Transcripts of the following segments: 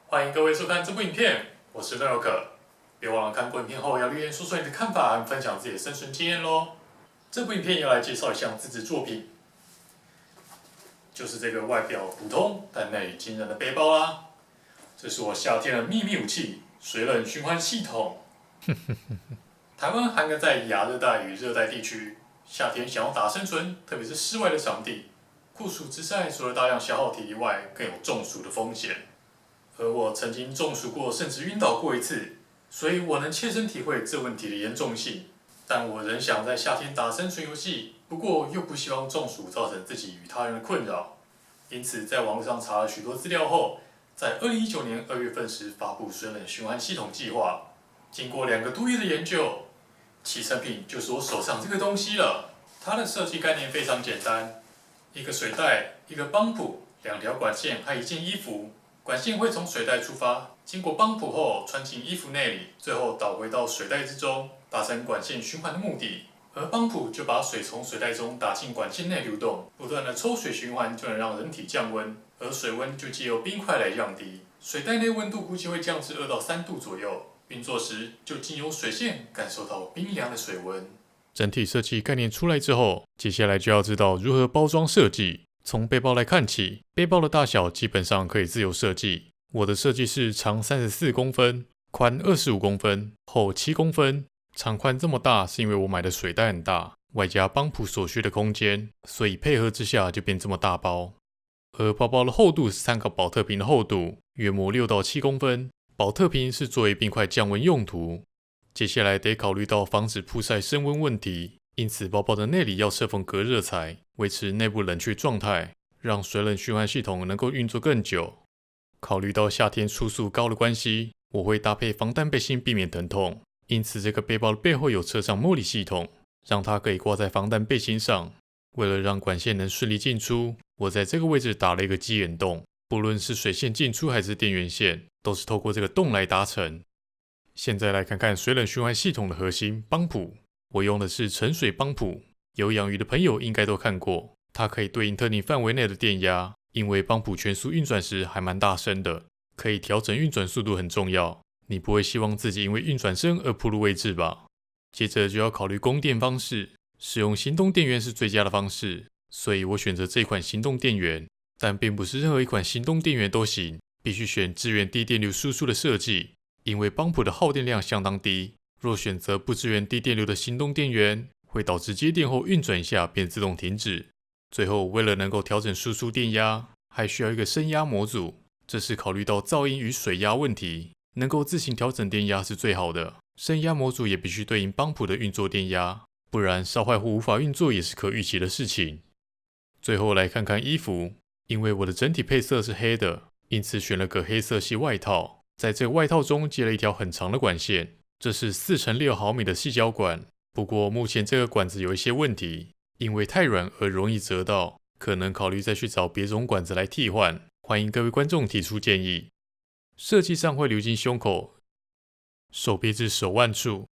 欢迎各位收看这部影片，我是乐可。别忘了看过影片后要留言说说你的看法和分享自己的生存经验咯。这部影片要来介绍一项自制作品，就是这个外表普通但内里惊人的背包啦。这是我夏天的秘密武器——水冷循环系统。台湾涵盖在亚热带与热带地区，夏天想要打生存，特别是室外的场地，酷暑之赛除了大量消耗体力外，更有中暑的风险。而我曾经中暑过，甚至晕倒过一次，所以我能切身体会这问题的严重性。但我仍想在夏天打生存游戏，不过又不希望中暑造成自己与他人的困扰，因此在网络上查了许多资料后，在2019年2月份时发布水冷循环系统计划。经过2个多月的研究，其成品就是我手上这个东西了。它的设计概念非常简单，一个水袋、一个帮浦、2条管线和1件衣服。管线会从水袋出发，经过帮浦后穿进衣服内里，最后导回到水袋之中，达成管线循环的目的。而帮浦就把水从水袋中打进管线内流动，不断的抽水循环就能让人体降温，而水温就借由冰块来降低。水袋内温度估计会降至2到3度左右，运作时就经由水线感受到冰凉的水温。整体设计概念出来之后，接下来就要知道如何包装设计。从背包来看起，背包的大小基本上可以自由设计。我的设计是长34公分，宽25公分，厚7公分。长宽这么大是因为我买的水袋很大，外加帮浦所需的空间，所以配合之下就变这么大包。而包包的厚度是参考保特瓶的厚度，约莫6到7公分。保特瓶是作为冰块降温用途。接下来得考虑到防止曝晒升温问题，因此包包的内里要设缝隔热材，维持内部冷却状态，让水冷循环系统能够运作更久。考虑到夏天初速高的关系，我会搭配防弹背心避免疼痛，因此这个背包的背后有车上茉莉系统，让它可以挂在防弹背心上。为了让管线能顺利进出，我在这个位置打了一个鸡眼洞，不论是水线进出还是电源线，都是透过这个洞来达成。现在来看看水冷循环系统的核心帮浦，我用的是沉水帮浦，有养鱼的朋友应该都看过，它可以对应特定范围内的电压，因为帮浦全速运转时还蛮大声的，可以调整运转速度很重要，你不会希望自己因为运转声而暴露位置吧？接着就要考虑供电方式，使用行动电源是最佳的方式，所以我选择这款行动电源，但并不是任何一款行动电源都行，必须选支援低电流输出的设计，因为帮浦的耗电量相当低，若选择不支援低电流的行动电源，会导致接电后运转一下便自动停止。最后，为了能够调整输出电压，还需要一个升压模组，这是考虑到噪音与水压问题，能够自行调整电压是最好的。升压模组也必须对应帮浦的运作电压，不然烧坏或无法运作也是可预期的事情。最后来看看衣服，因为我的整体配色是黑的，因此选了个黑色系外套，在这个外套中接了一条很长的管线，这是4x6毫米的细胶管，不过目前这个管子有一些问题，因为太软而容易折到，可能考虑再去找别种管子来替换，欢迎各位观众提出建议。设计上会流经胸口、手臂至手腕处，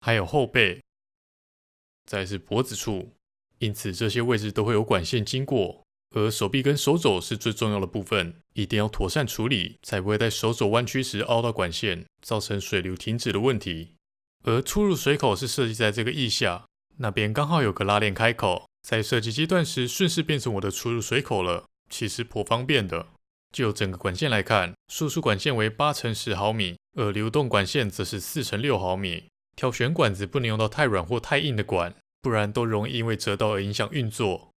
还有后背，再是脖子处，因此这些位置都会有管线经过，而手臂跟手肘是最重要的部分，一定要妥善处理，才不会在手肘弯曲时凹到管线，造成水流停止的问题。而出入水口是设计在这个腋下，那边刚好有个拉链开口，在设计阶段时顺势变成我的出入水口了，其实颇方便的。就整个管线来看，输出管线为8x10毫米，而流动管线则是4x6毫米。挑选管子不能用到太软或太硬的管，不然都容易因为折到而影响运作。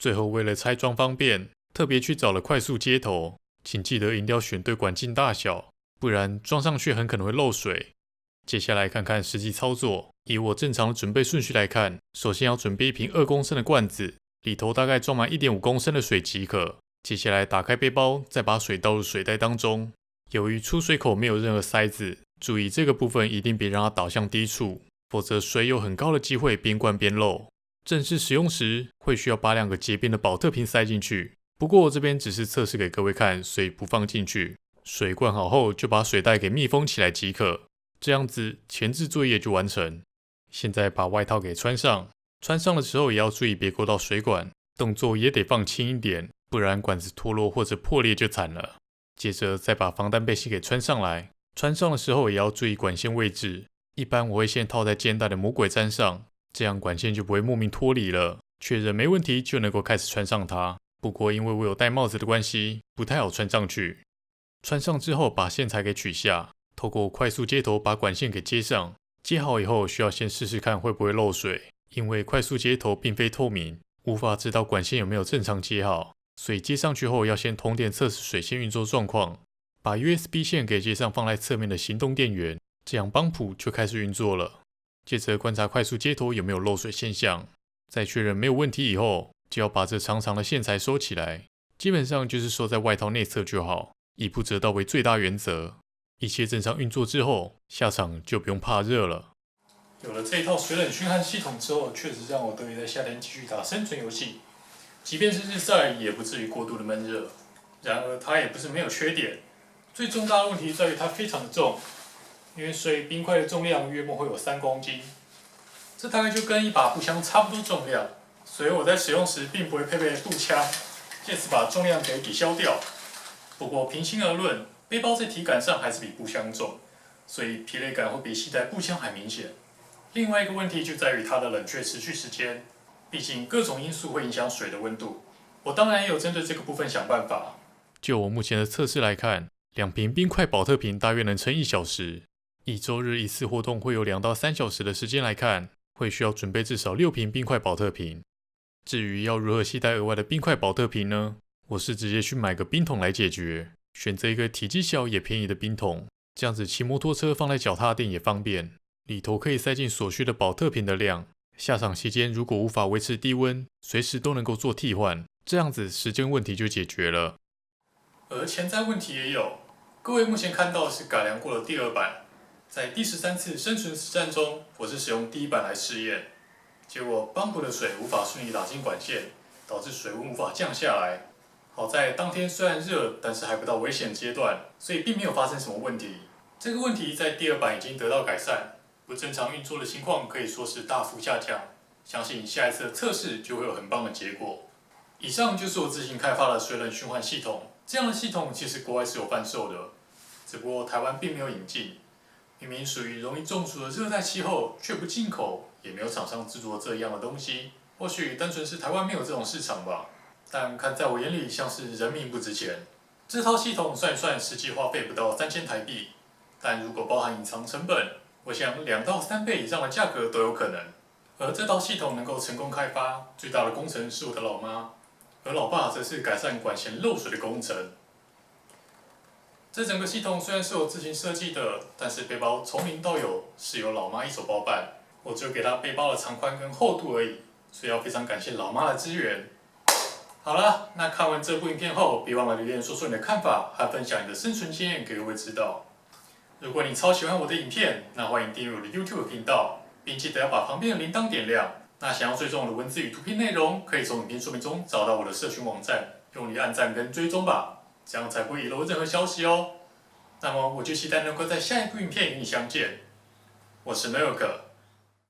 最后为了拆装方便，特别去找了快速接头，请记得一定要选对管径大小，不然装上去很可能会漏水。接下来看看实际操作，以我正常的准备顺序来看，首先要准备一瓶2公升的罐子，里头大概装满1.5公升的水即可。接下来打开背包，再把水倒入水袋当中。由于出水口没有任何塞子，注意这个部分一定别让它导向低处，否则水有很高的机会边灌边漏。正式使用时，会需要把2个结边的保特瓶塞进去，不过我这边只是测试给各位看，所以不放进去。水灌好后，就把水袋给密封起来即可。这样子前置作业就完成。现在把外套给穿上，穿上的时候也要注意别勾到水管，动作也得放轻一点，不然管子脱落或者破裂就惨了。接着再把防弹背心给穿上来。穿上的时候也要注意管线位置，一般我会先套在肩带的魔鬼毡上，这样管线就不会莫名脱离了。确认没问题就能够开始穿上它。不过因为我有戴帽子的关系，不太好穿上去。穿上之后把线材给取下，透过快速接头把管线给接上。接好以后需要先试试看会不会漏水，因为快速接头并非透明，无法知道管线有没有正常接好，所以接上去后要先通电测试水线运作状况。把 USB 线给接上放在侧面的行动电源，这样帮浦就开始运作了。接着观察快速接头有没有漏水现象，在确认没有问题以后，就要把这长长的线材收起来，基本上就是收在外套内侧就好，以不折到为最大原则。一切正常运作之后，下场就不用怕热了。有了这一套水冷驱汗系统之后，确实让我得以在夏天继续打生存游戏，即便是日晒也不至于过度的闷热。然而它也不是没有缺点，最重大的问题在于它非常的重，因为水冰块的重量约莫会有3公斤，这大概就跟一把步枪差不多重量，所以我在使用时并不会配备步枪，借此把重量给抵消掉。不过平心而论，背包在体感上还是比步枪重，所以疲累感会比携带步枪还明显。另外一个问题就在于它的冷却持续时间，毕竟各种因素会影响水的温度。我当然也有针对这个部分想办法。就我目前的测试来看，2瓶冰块保特瓶大约能撑1小时。以周日一次活动会有2到3小时的时间来看，会需要准备至少6瓶冰块保特瓶。至于要如何携带额外的冰块保特瓶呢？我是直接去买个冰桶来解决，选择一个体积小也便宜的冰桶，这样子骑摩托车放在脚踏垫也方便，里头可以塞进所需的保特瓶的量。下场期间如果无法维持低温，随时都能够做替换，这样子时间问题就解决了。而潜在问题也有，各位目前看到的是改良过的第2版，在第13次生存实战中，我是使用第1版来试验，结果帮浦的水无法顺利打进管线，导致水温无法降下来。好在当天虽然热，但是还不到危险阶段，所以并没有发生什么问题。这个问题在第2版已经得到改善，不正常运作的情况可以说是大幅下降。相信下一次的测试就会有很棒的结果。以上就是我自行开发的水冷循环系统，这样的系统其实国外是有贩售的，只不过台湾并没有引进。明明属于容易中暑的热带气候，却不进口，也没有厂商制作这样的东西。或许单纯是台湾没有这种市场吧。但看在我眼里，像是人命不值钱。这套系统算一算，实际花费不到3000台币，但如果包含隐藏成本，我想2到3倍以上的价格都有可能。而这套系统能够成功开发，最大的功臣是我的老妈，而老爸则是改善管线漏水的工程。这整个系统虽然是我自行设计的，但是背包从零到有是由老妈一手包办，我只有给她背包的长宽跟厚度而已，所以要非常感谢老妈的支援。好了，那看完这部影片后，别忘了留言说说你的看法，和分享你的生存经验给各位知道。如果你超喜欢我的影片，那欢迎订阅我的 YouTube 频道，并记得要把旁边的铃铛点亮。那想要追踪我的文字与图片内容，可以从影片说明中找到我的社群网站，用力按赞跟追踪吧，这样才不会遗漏任何消息哦。那么我就期待能够在下一部影片与你相见。我是 Milk。